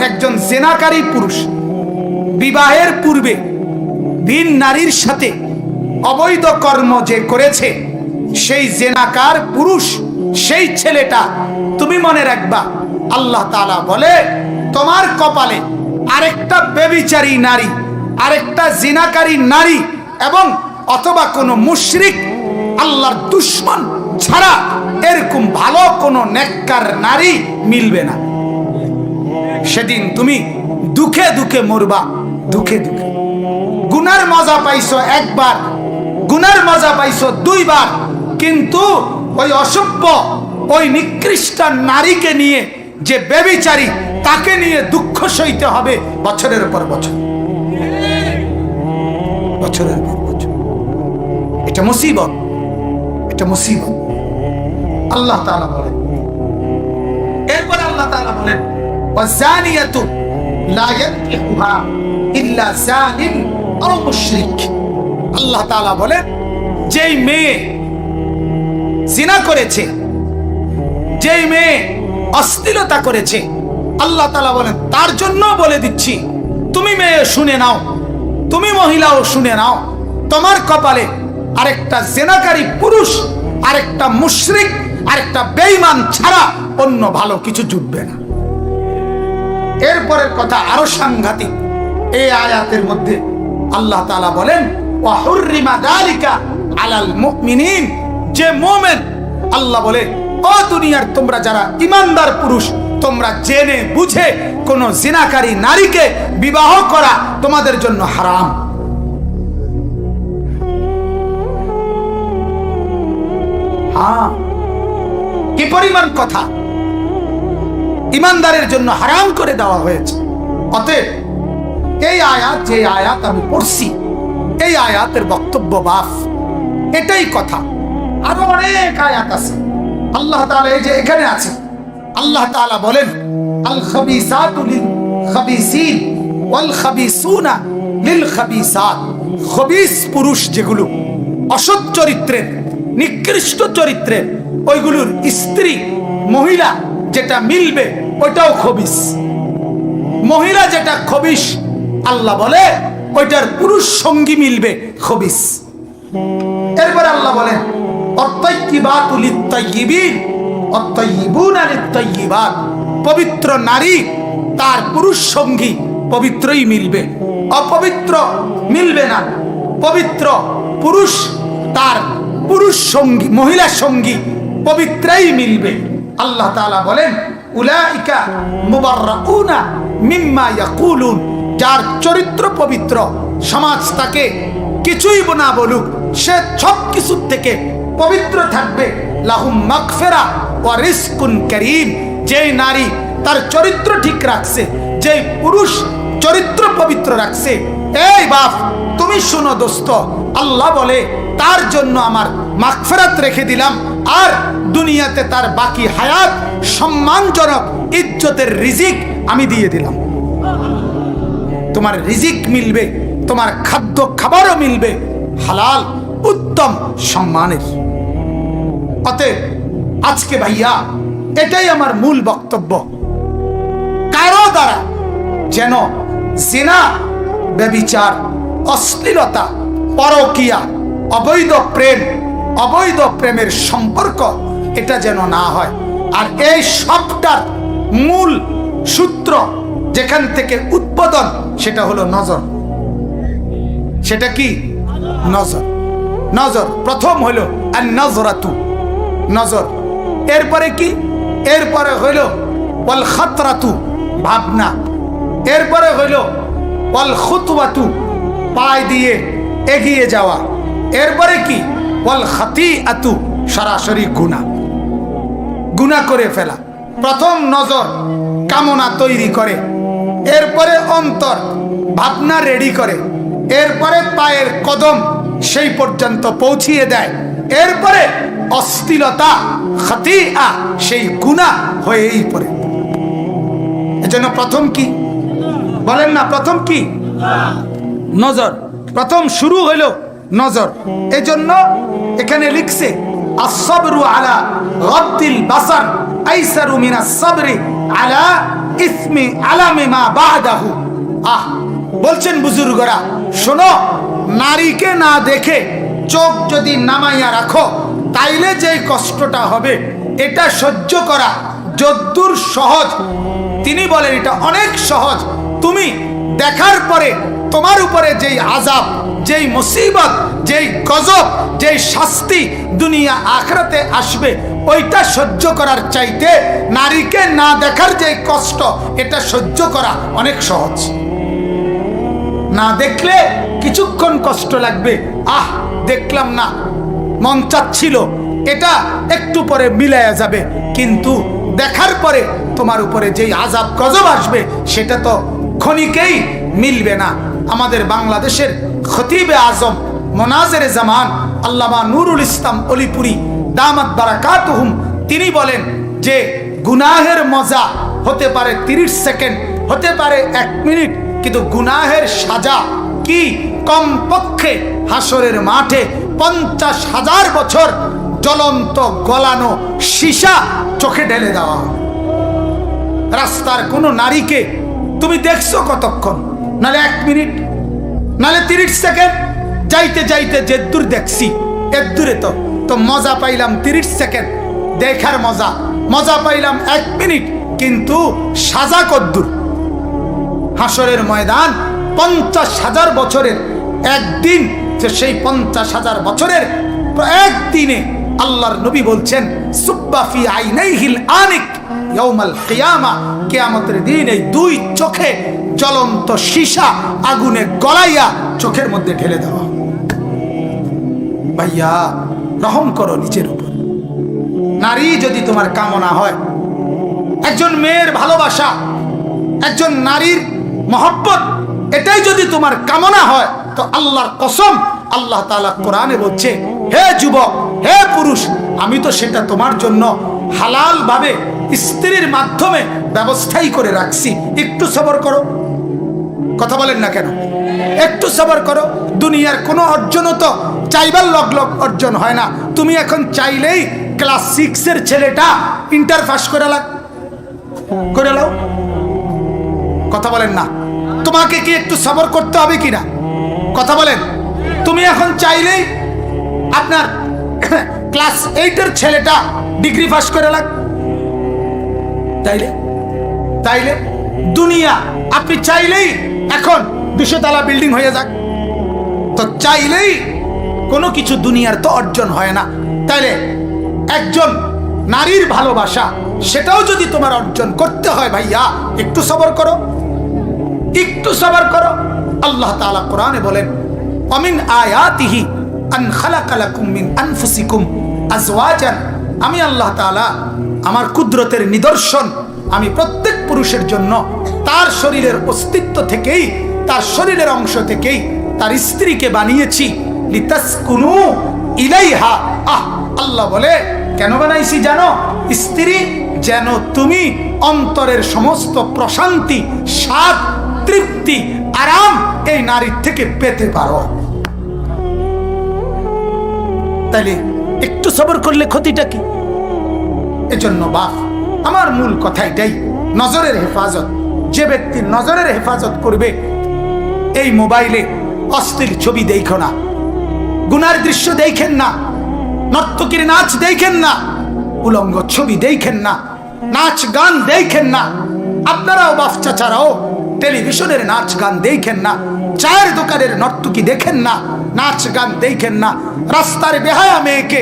একজন জেনাকারী পুরুষ বিবাহের পূর্বে ভিন নারীর সাথে অবৈধ কর্ম যে করেছে, সেই জেনাকার পুরুষ, সেই ছেলেটা, তুমি মনে রাখবা আল্লাহ তাআলা বলে তোমার কপালে আরেকটা ব্যভিচারী নারী, আরেকটা জিনাকারী নারী এবং অথবা কোনো মুশরিক আল্লাহর দুশমন ছাড়া এরকম ভালো কোনো নেককার নারী মিলবে না। সেদিন তুমি দুঃখে দুঃখে মরবা, দুঃখে দুঃখে। গুনার মজা পাইছো একবার, গুনার মজা পাইছো দুইবার, কিন্তু ওই অসভ্য, ওই নিকৃষ্ট নারীকে নিয়ে যে ব্যভিচারী, তাকে নিয়ে দুঃখ সইতে হবে বছরের পর বছর, বছরের পর বছর। এটা মুসিবত, এটা মুসিবত। আল্লাহ তাআলা বলেন, এরপর আল্লাহ তাআলা বলেন ওয়াজানিয়াতু লা ইয়ানকিহুহা ইল্লা জানিন আও মুশরিক। আল্লাহ তাআলা বলেন যেই মেয়ে জিনা করেছে, যেই মেয়ে অশ্লীলতা করেছে, আল্লাহ তাআলা বলেন তার জন্য বলে দিচ্ছি, তুমি মেয়ে শুনে নাও, তুমি মহিলাও শুনে নাও, তোমার কপালে আরেকটা জিনাকারী পুরুষ, আরেকটা মুশরিক, আরেকটা বেঈমান ছাড়া অন্য ভালো কিছু জুটবে না। এরপরের কথা আরো সাংঘাতিক। এই আয়াতের মধ্যে আল্লাহ তাআলা বলেন ওয়া হুররিমা যালিকা আলাল মুমিনিন, যে মুমিন, আল্লাহ বলে ও দুনিয়ার তোমরা যারা ঈমানদার পুরুষ, তোমরা জেনে বুঝে কোন জিনাকারী নারীকে বিবাহ করা তোমাদের জন্য হারাম। হ্যাঁ, কি পরিমাণ কথা ঈমানদারের জন্য হারাম করে দেওয়া হয়েছে। অতএব এই আয়াত, যে আয়াত আমি পড়ছি, এই আয়াতের বক্তব্য বাফ, এটাই কথা। আরো অনেক আয়াত আছে। আল্লাহ তাআলা এই যে এখানে আছে, আল্লাহ তাআলা বলেন আল খাবিসাতু লিল খাবিসিন ওয়াল খাবিসুনা লিল খাবিসাত। খবিস পুরুষ যেগুলো অসৎ চরিত্রের, নিকৃষ্ট চরিত্রের, ওইগুলোর স্ত্রী, মহিলা যেটা মিলবে ওইটাও খবিস। মহিলা যেটা খবিস, আল্লাহ বলে ওইটার পুরুষ সঙ্গী মিলবে খবিস। এরপর আল্লাহ বলেন অত্তাইয়িবাতু লিত্তাইয়িবিন ওয়াত্তাইয়িবুনা লিত্তাইয়িবাত। পবিত্র নারী তার পুরুষ সঙ্গী পবিত্রই মিলবে, অপবিত্র মিলবে না। পবিত্র পুরুষ তার পুরুষ সঙ্গী, মহিলা সঙ্গী পবিত্রই মিলবে। আল্লাহ তাআলা বলেন উলাইকা মুবাররাউনা মিম্মা ইয়াকুলুন। যার চরিত্র পবিত্র, সমাজ তাকে কিছুই না বলুক, সে সব কিছু থেকে পবিত্র থাকবে। লাহুম মাগফিরা ওয়া রিজকুন কারীম। যেই নারী তার চরিত্র ঠিক রাখছে, যেই পুরুষ চরিত্র পবিত্র রাখছে, এই বাপ তুমি শুনো দোস্ত, আল্লাহ বলে তার জন্য আমার মাগফিরাত রেখে দিলাম, আর দুনিয়াতে তার বাকি হায়াত সম্মানজনক ইজ্জতের রিজিক আমি দিয়ে দিলাম। তোমার রিজিক মিলবে, তোমার খাদ্য খাবারও মিলবে হালাল, উত্তম, সম্মানের। অতএব আজকে ভাইয়া এটাই আমার মূল বক্তব্য। কারো দ্বারা যেন জিনা, ব্যভিচার, অশ্লীলতা, পরকীয়া, অবৈধ প্রেম, অবৈধ প্রেমের সম্পর্ক এটা যেন না হয়। আর এই সবটার মূল সূত্র যেখান থেকে উৎপাদন, সেটা হলো নজর। সেটা কি? নজর। নজর প্রথম হলো আর নজরাতু, নজর। এরপরে কি? এরপরে হইল ওয়াল খাতরাতু, ভাবনা। এরপরে হইল ওয়াল খুতওয়াতু, পায় দিয়ে এগিয়ে যাওয়া। এরপরে কি? ওয়াল খাতিআতু, সরাসরি গুনাহ, গুনাহ করে ফেলা। প্রথম নজর কামনা তৈরি করে, এরপরে অন্তর ভাবনা রেডি করে, এরপরে পায়ের কদম সেই পর্যন্ত পৌঁছিয়ে দেয়, এরপরে অশ্লীলতা, খাতিআ, সেই গুনাহ হয়েই পড়ে। এজন্য প্রথম কি বলেন না? প্রথম কি? নজর। প্রথম শুরু হইল নজর। এজন্য এখানে লিখছে আসসাবরু আলা গাদ্দিল বাসার আইসারু মিনাস সাবরি আলা ইসমি আলামি মা বাদাহু। বলছেন বুজুর্গরা, শোনো, নারীকে না দেখে চোখ যদি নামাইয়া রাখো তাইলে যেই কষ্টটা হবে এটা সহ্য করা যদ্দূর সহজ, তিনি বলেন এটা অনেক সহজ। তুমি দেখার পরে তোমার উপরে যেই আযাব, যেই মুসিবত, যেই গজব, যেই শাস্তি দুনিয়া আখিরাতে আসবে ওইটা সহ্য করার চাইতে নারীকে না দেখার যে কষ্ট এটা সহ্য করা অনেক সহজ। না দেখলে কিছুক্ষণ কষ্ট লাগবে, দেখলাম না, মন চাচ্ছিল, এটা একটু পরে মিলায়া যাবে, কিন্তু দেখার পরে তোমার উপরে যেই আযাব গজব আসবে সেটা তো ক্ষণিকেই মিলবে না। আমাদের বাংলাদেশের খতিবে আজম মোনাজেরে জামান আল্লামা নুরুল ইসলাম অলিপুরি দামাত বারাকাতুহুম, তিনি বলেন যে গুনাহের মজা হতে পারে 30 সেকেন্ড, হতে পারে 1 মিনিট, কিন্তু গুনাহের সাজা কি কমপক্ষে হাসরের মাঠে 50,000 বছর জ্বলন্ত গলানো সীসা চোখে ঢেলে দেওয়া। রাস্তার কোনো নারীকে তুমি দেখছো কতক্ষণ? নালে 1 মিনিট, নালে 30 সেকেন্ড, যাইতে যাইতে যে দূর দেখছি এর দূরে তো মজা পাইলাম 30 সেকেন্ড দেখার মজা পাইলাম 1 মিনিট, কিন্তু সাজা কদ্দূর? হাসরের ময়দান 50,000 বছরের একদিন, যে সেই 50,000 বছরের একদিনে আল্লাহর নবী বলছেন সুব্বা ফি আইনাইহিল আনিক ইয়াউমাল কিয়ামা, কিয়ামতের দিন এই 2 চোখে জ্বলন্ত সীসা আগুনে গলাইয়া চোখের মধ্যে ঢেলে দেওয়া। ভাইয়া, রহম করো নিজের উপর। নারী যদি তোমার কামনা হয়, একজন মেয়ের ভালোবাসা, একজন নারীর মহব্বত, এটাই যদি তোমার কামনা হয় তো আল্লাহর কসম, আল্লাহ তাআলা কোরআনে বলছে, হে যুবক, হে পুরুষ, আমি তো সেটা তোমার জন্য হালাল ভাবে স্ত্রীর মাধ্যমে ব্যবস্থাই করে রাখছি, একটু সবর করো। কথা বলেন না কেন? একটু সবর করো। দুনিয়ার কোনো অর্জনও তো চাইবার লগ লগ অর্জন হয় না। তুমি এখন চাইলেই ক্লাস 6 এর ছেলেটা ইন্টার পাস করে লাও। কথা বলেন না? তোমাকে কি একটু সবর করতে হবে কিনা? কথা বলেন? তুমি এখন চাইলেই আপনার ক্লাস 8 এর ছেলেটা ডিগ্রি পাস করে তাইলে দুনিয়া, আপনি চাইলেই এখন 200 তলা বিল্ডিং হয়ে যাক, তো চাইলেই কোনো কিছু দুনিয়ার তো অর্জন হয় না। তাইলে একজন নারীর ভালোবাসা, সেটাও যদি তোমার অর্জন করতে হয় ভাইয়া, একটু সবর করো, একটু সবর করো। আল্লাহ তাআলা কোরআনে বলেন, আমিন আয়াতিহি আন খালাকা লাকুম মিন আনফুসিকুম আজওয়াজান, আমি আল্লাহ তাআলা আমার কুদরতের নিদর্শন, আমি প্রত্যেক পুরুষের জন্য তার শরীরের অস্তিত্ব থেকেই, তার শরীরের অংশ থেকেই তার স্ত্রীকে বানিয়েছি, লিতাসকুনু ইলাইহা। আল্লাহ বলে, কেন বানাইছি জানো? স্ত্রী যেন তুমি অন্তরের সমস্ত প্রশান্তি, স্বাদ, তৃপ্তি, আরাম এই নারীর থেকে পেতে পারো। তাইলে একটু সবর করলে ক্ষতিটা কি? এজন্য বাপ, আমার মূল কথা এটাই, নজরের হেফাজত। যে ব্যক্তি নজরের হেফাজত করবে, এই মোবাইলে অশ্লীল ছবি দেখো না, গুনার দৃশ্য দেখেন না, নর্তকীর নাচ দেখেন না, উলঙ্গ ছবি দেখেন না, নাচ গান দেখেন না। আপনারাও বাপ চাচারাও টেলিভিশনের নাচ গান দেখেন না, চায়ের দোকানের নর্তকী দেখেন না, নাচ গান দেখেন না, রাস্তার বেহায়া মেয়েকে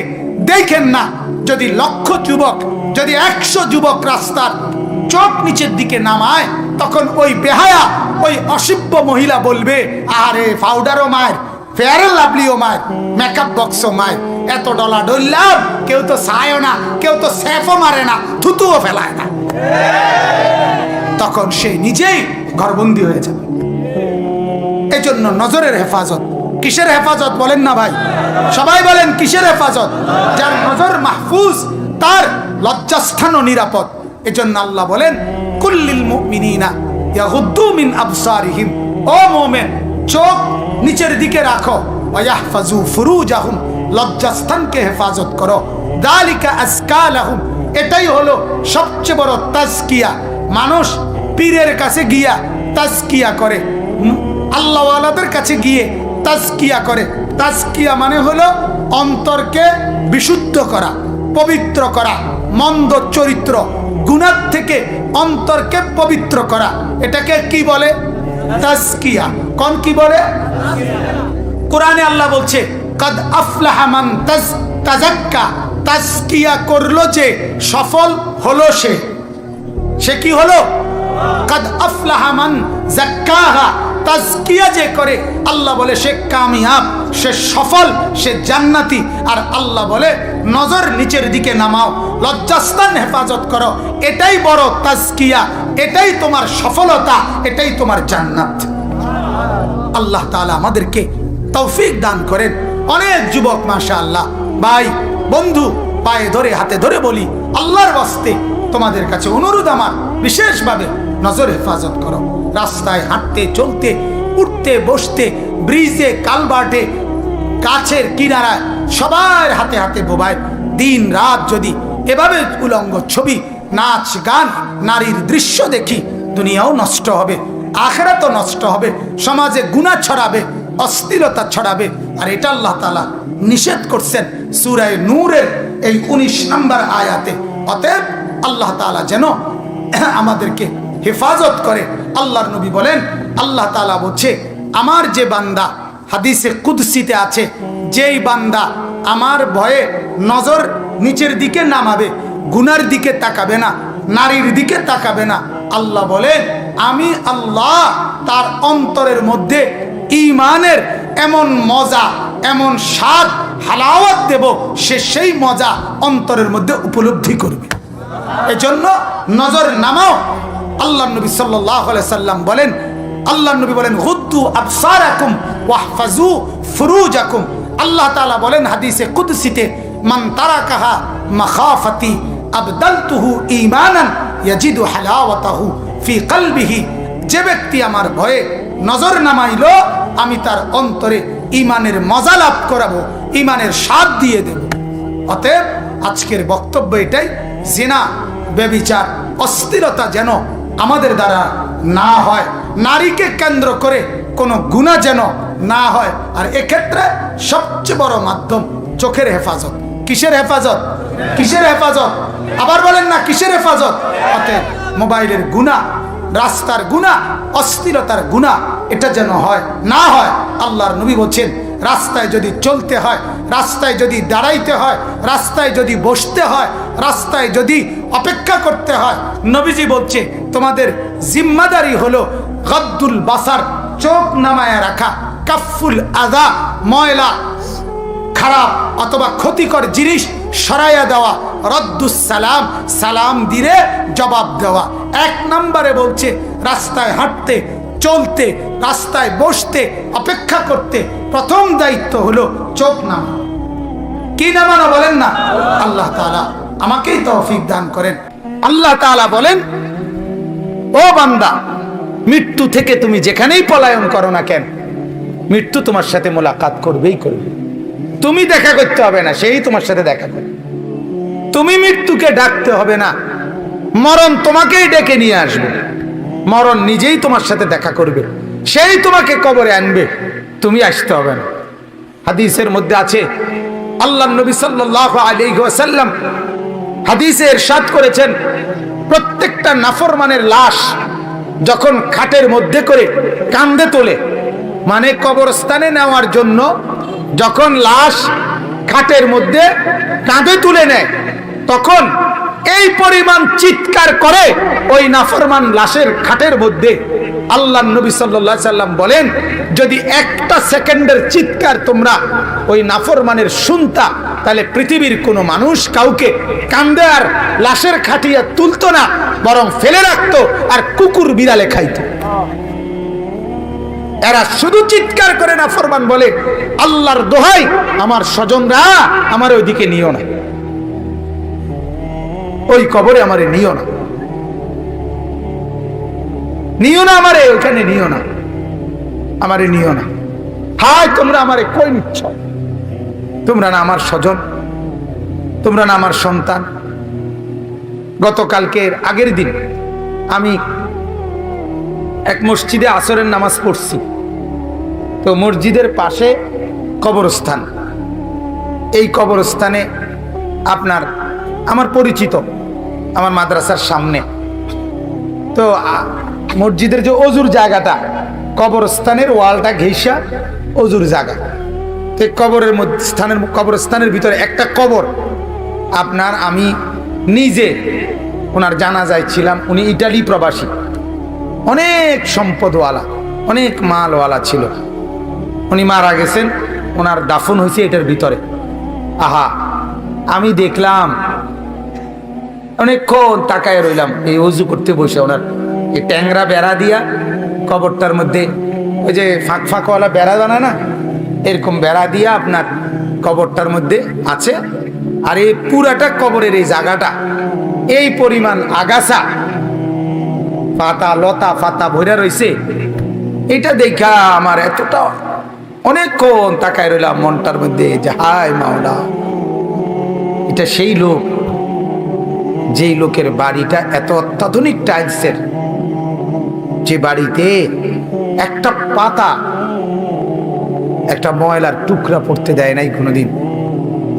দেখেন না। যদি 1,00,000 যুবক, যদি 100 যুবক রাস্তার চোখ নিচের দিকে নামায়, তখন ওই বেহায়া, ওই অসভ্য মহিলা বলবে, আরে পাউডারও মায়ের, ফেয়ার এন্ড লাভলিও মায়ের, মেকআপ বক্সও মায়ের, এত ডলা ডললাম, কেউ তো চায়ও না, কেউ তো সেফও মারে না, থুতুও ফেলায় না। তখন সে নিজেই ঘরবন্দি হয়ে যাবে। এই জন্য নজরের হেফাজত। কিসের হেফাজত বলেন না ভাই? সবাই বলেন কিসের হেফাজত? যার নজর মাহফুজ, তার লজ্জাস্থানও নিরাপদ। এজন্য আল্লাহ বলেন, কুল্লিল মুমিনিনা ইয়াগুদ্দু মিন আবসারিহিম, ও মুমিন, চোখ নিচের দিকে রাখো, ওয়াহফাজু ফুরুজাহুম, লজ্জাস্থানকে হেফাজত করো, যালিকা আজকা লাহুম, এটাই হলো সবচেয়ে বড় তাজকিয়া। মানুষ পীরের কাছে গিয়া তাজকিয়া করে, আল্লাহওয়ালাদের কাছে গিয়ে তাজকিয়া করে। তাজকিয়া মানে হলো অন্তরকে বিশুদ্ধ করা, পবিত্র করা, মন্দ চরিত্র গুনাহ থেকে অন্তরকে পবিত্র করা। এটাকে কি বলে? তাজকিয়া। কোন কি বলে? কোরআনে আল্লাহ বলছে কাদ আফলাহা মান তাযাক্কা, তাজকিয়া করলো যে সফল হলো সে। সে কি হলো? কাদ আফলাহা মান যাক্কাহা, তাজকিয়া যে করে আল্লাহ বলে সে কামিয়াব, সে সফল, সে জান্নাতি। আর আল্লাহ বলে নজর নিচের দিকে নামাও, লজ্জাস্থান হেফাজত করো, এটাই বড় তাজকিয়া, এটাই তোমার সফলতা, এটাই তোমার জান্নাত। আল্লাহ তাআলা আমাদেরকে তৌফিক দান করেন। অনেক যুবক মাশাআল্লাহ, ভাই বন্ধু পায়ে ধরে হাতে ধরে বলি, আল্লাহর ওয়াস্তে তোমাদের কাছে অনুরোধ আমার, বিশেষভাবে নজর হেফাজত করো। রাস্তায় হাঁটতে চলতে, উঠতে বসতে, ব্রিজে কালভার্টে, গাছের কিনারায় সবার হাতে হাতে মোবাইল। দিন রাত যদি এভাবে উলঙ্গ ছবি, নাচ গান, নারীর দৃশ্য দেখি, দুনিয়াও নষ্ট হবে, আখিরাতও নষ্ট হবে, সমাজে গুনাহ ছড়াবে, অস্থিরতা ছড়াবে। আর এটা আল্লাহ তাআলা নিষেধ করছেন সূরা নূরের এই 19 নম্বর আয়াতে। অতএব আল্লাহ তাআলা যেন আমাদেরকে হেফাজত করে। আল্লাহর নবী বলেন, আল্লাহ তাআলা বলছে আমার যে বান্দা, হাদিসে কুদসিতে আছে, যেই বান্দা আমার ভয়ে নজর নিচের দিকে নামাবে, গুনার দিকে তাকাবে না, নারীর দিকে তাকাবে না, আল্লাহ বলে আমি আল্লাহ তার অন্তরের মধ্যে ঈমানের এমন মজা, এমন স্বাদ, হালাওয়াত দেব, সে সেই মজা অন্তরের মধ্যে উপলব্ধি করবে। এজন্য নজর নামাও। আল্লাহ নবী সাল্লাল্লাহু আলাইহি সাল্লাম বলেন, আল্লাহ নবী বলেন গুদ্দু আবসারাকুম ওয়াহফাজু ফুরুজাকুম। আল্লাহ তাআলা বলেন হাদিসে কুদসিতে, মান তারাকাহা মাখাফাতি আবদালতুহু ঈমানান ইয়াজিদু হালাওয়াতাহু ফি কলবিহি। যে ব্যক্তি আমার ভয়ে নজর নামাইলো, আমি তার অন্তরে ঈমানের মজা লাভ করাবো, ঈমানের স্বাদ দিয়ে দেব। অতএব আজকের বক্তব্য এটাই, জিনা, ব্যভিচার, অস্থিরতা যেন আমাদের দ্বারা না হয়, নারীকে কেন্দ্র করে কোনো গুনাহ যেন না হয়। আর এক্ষেত্রে সবচেয়ে বড় মাধ্যম চোখের হেফাজত। কিসের হেফাজত? কিসের হেফাজত? আবার বলেন না, কিসের হেফাজত? অতএব মোবাইলের গুনাহ, রাস্তার গুনাহ, অস্থিরতার গুনাহ এটা যেন হয় না হয়। আল্লাহর নবী বলছেন রাস্তায় যদি চলতে হয়, রাস্তায় যদি দাঁড়াইতে হয়, রাস্তায় যদি বসতে হয়, রাস্তায় যদি অপেক্ষা করতে হয়, নবীজি বলছে তোমাদের জিম্মাদারি হলো গদ্দুল বাসার, চোখ নামায়া রাখা, কাফুল আযা, ময়লা, খারাপ অথবা ক্ষতিকর জিনিস সরাইয়া দেওয়া, রদ্দুস সালাম, সালাম দিলে জবাব দেওয়া। 1 নম্বরে বলছে রাস্তায় হাঁটতে চলতে, রাস্তায় বসতে, অপেক্ষা করতে প্রথম দায়িত্ব হলো চোখ নামানো। কি নামানো বলেন না? আল্লাহ তাআলা আমাকেই তৌফিক দান করেন। আল্লাহ তাআলা বলেন, ও বান্দা, মৃত্যু থেকে তুমি যেখানেই পলায়ন করো না কেন, মৃত্যু তোমার সাথে মোলাকাত করবেই করবে। তুমি দেখা করতে হবে না, সেই তোমার সাথে দেখা করবে। তুমি মৃত্যুকে ডাকতে হবে না, মরণ তোমাকেই ডেকে নিয়ে আসবে। মরণ নিজেই তোমার সাথে দেখা করবে, সেই তোমাকে কবরে আনবে, তুমি আসতে হবে না। হাদিসের মধ্যে আছে, আল্লাহর নবী সাল্লাল্লাহু আলাইহি ওয়াসাল্লাম হাদিসে ইরশাদ করেছেন, প্রত্যেকটা নাফরমানের লাশ যখন খাটের মধ্যে করে কাঁধে তোলে, মানে কবরস্থানে নেওয়ার জন্য যখন লাশ খাটের মধ্যে কাঁধে তুলে নেয়, তখন এই পরিমাণ চিৎকার করে ওই নাফরমান লাশের খাটের মধ্যে। আল্লাহর নবী সাল্লাল্লাহু আলাইহি সাল্লাম বলেন, যদি একটা সেকেন্ডের চিৎকার তোমরা ওই নাফরমানের শুনতা, তাহলে পৃথিবীর কোনো মানুষ কাউকে কাঁধে আর লাশের খাটিয়া তুলতো না, বরং ফেলে রাখতো আর কুকুর বিড়ালে খাইতো। এরা শুধু চিৎকার করে নাফরমান বলে, আল্লাহর দোহাই আমার স্বজনরা আমার ওইদিকে নিও না, ওই কবরে আমারে নিও না, নিও না, আমারে ওখানে নিও না, আমারে নিও না। হায় তোমরা আমারে কই নিচ্ছ? তোমরা না আমার স্বজন, তোমরা না আমার সন্তান। গতকালকের আগের দিন আমি এক মসজিদে আসরের নামাজ পড়ছি, তো মসজিদের পাশে কবরস্থান। এই কবরস্থানে আপনার আমার পরিচিত, আমার মাদ্রাসার সামনে। তো মসজিদের যে অজুর জায়গাটা, কবরস্থানের ওয়ালটা ঘেঁষা অজুর জায়গা। তো কবরের কবরস্থানের ভিতরে একটা কবর আপনার, আমি নিজে ওনার জানাজায় ছিলাম। উনি ইটালি প্রবাসী, অনেক সম্পদওয়ালা, অনেক মালওয়ালা ছিল। উনি মারা গেছেন, ওনার দাফন হয়েছে এটার ভিতরে। আহা, আমি দেখলাম, অনেকক্ষণ তাকায় রইলাম এই ওযু করতে বসে। ওনার এই ট্যাংরা বেড়া দিয়া কবরটার মধ্যে, ওই যে ফাঁক ফাঁকওয়ালা বেড়া বানায় না, এরকম বেড়া দিয়া আপনার কবরটার মধ্যে আছে। আর এই পুরাটা কবরের এই জায়গাটা এই পরিমাণ আগাছা, পাতা লতা পাতা ভরা রয়েছে। এটা দেখা আমার এতটা, অনেকক্ষণ তাকায় রইলাম মনটার মধ্যে যে হায় মাওলা, এটা সেই লোক, যেই লোকের বাড়িটা এত অত্যাধুনিক টাইলসের, যে বাড়িতে একটা পাতা, একটা ময়লার টুকরা পড়তে দেয় নাই কোনোদিন।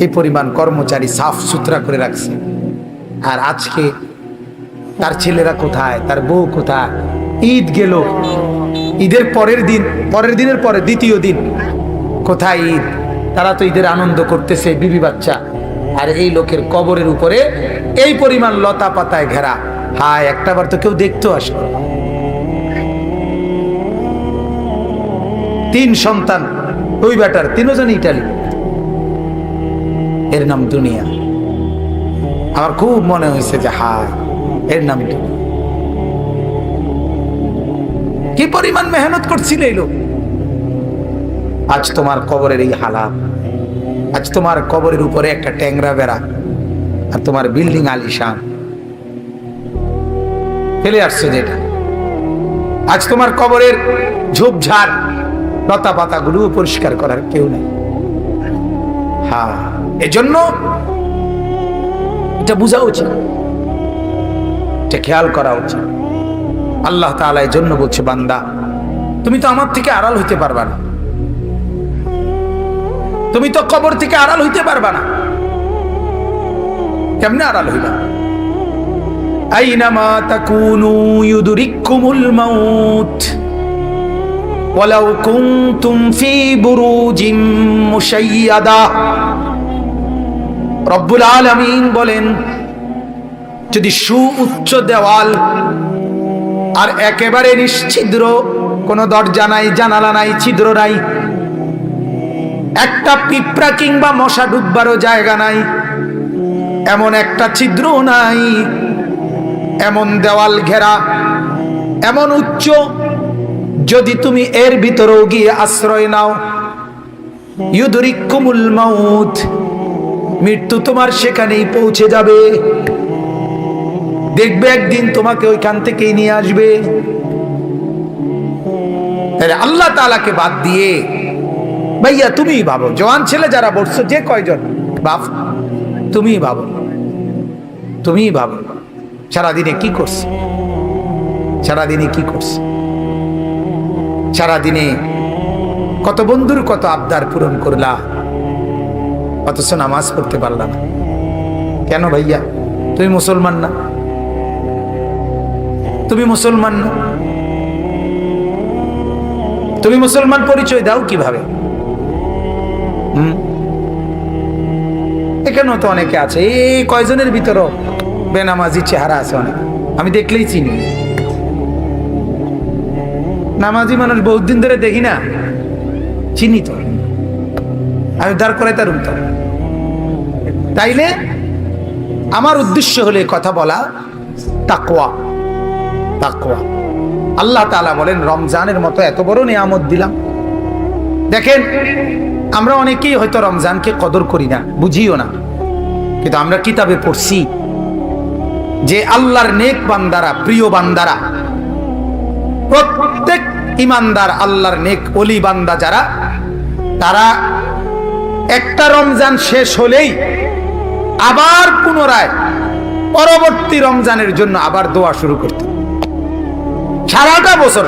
এই পরিমাণ কর্মচারী সাফ সুতরা করে রাখছে। আর আজকে তার ছেলেরা কোথায়, তার বউ কোথায়? ঈদ গেল, ঈদের পরের দিন, পরের দিনের পরে দ্বিতীয় দিন, কোথায় ঈদ? তারা তো ঈদের আনন্দ করতেছে, বিবি বাচ্চা। আর এই লোকের কবরের উপরে এই পরিমাণ লতা পাতায় ঘেরা। হায়, একটাবার তো কেউ দেখতো আসলো। 3 সন্তান, 2 বেটার, 3 জন ইটালি। এর নাম দুনিয়া। আমার খুব মনে হয়েছে যে হায়, এর নাম দুনিয়া। কি পরিমাণ মেহনত করছিল এই লোক। আজ তোমার কবরের এই হালাত, আজ তোমার কবরের উপরে একটা ট্যাংরা বেড়া, আর তোমার বিল্ডিং আলিশান ফেলে আসছে যেটা। আজ তোমার কবরের ঝোপঝাড় লতা পাতাগুলো পরিষ্কার করার কেউ নেই। হ্যাঁ, এজন্য এটা বোঝা উচিত, এটা খেয়াল করা উচিত। আল্লাহ তাআলা এর জন্য বলছে, বান্দা তুমি তো আমার থেকে আড়াল হইতে পারবা না, তুমি তো কবর থেকে আড়াল হইতে পারবা না। কেমনে আড়াল হইবা? আইনামা তাকুনু ইউদরিকুমুল মাউত ওয়ালাউ কুনতুম ফি বুরুজিম মুশাইয়াদা। রব্বুল আলামিন বলেন, যদি সুউচ্চ দেওয়াল আর একেবারে নিশ্ছিদ্র, কোনো দরজা নাই, জানালা নাই, ছিদ্র নাই, একটা পিঁপড়া কিংবা মশা ডুববারও জায়গা নাই, এমন একটা ছিদ্র নাই, এমন দেওয়াল ঘেরা, এমন উচ্চ, যদি তুমি এর ভিতরেও গিয়ে আশ্রয় নাও, ইউদরিকুমুল মাউত, মৃত্যু তোমার সেখানেই পৌঁছে যাবে। দেখবে একদিন তোমাকে ওইখান থেকেই নিয়ে আসবে। আল্লাহ তাআলাকে বাদ দিয়ে ভাইয়া তুমি ভাবো, জওয়ান ছেলে যারা বলছো, যে কয়জন বাপ, তুমি ভাবো, তুমি ভাবো সারাদিনে কি করছে, সারাদিনে কি করছে, সারাদিনে কত বন্ধুর কত আবদার পূরণ করলা, অথচ নামাজ পড়তে পারলা না। কেন ভাইয়া? তুমি মুসলমান না, তুমি মুসলমান না। তুমি মুসলমান পরিচয় দাও কিভাবে? এখানেও তো অনেকে আছে, এই কয়জনের ভিতরও বেনামাজি চেহারা আছে অনেক, আমি দেখলেই চিনি। নামাজি মানুষ বহুত দিন ধরে দেখি না, চিনি তো, আমি দাঁড় করে তার উত্তর। তাইলে আমার উদ্দেশ্য হলে কথা বলা তাকওয়া, তাকওয়া। আল্লাহ তাআলা বলেন, রমজানের মতো এত বড় নিয়ামত দিলাম। দেখেন, আমরা অনেকেই হয়তো রমজানকে কদর করি না, বুঝিও না, কিন্তু আমরা কিতাবে পড়ছি যে আল্লাহর নেক বান্দারা, প্রিয় বান্দারা, প্রত্যেক ইমানদার আল্লাহর নেক ওলি বান্দা যারা, তারা একটা রমজান শেষ হলেই আবার পুনরায় পরবর্তী রমজানের জন্য আবার দোয়া শুরু করত। সারাটা বছর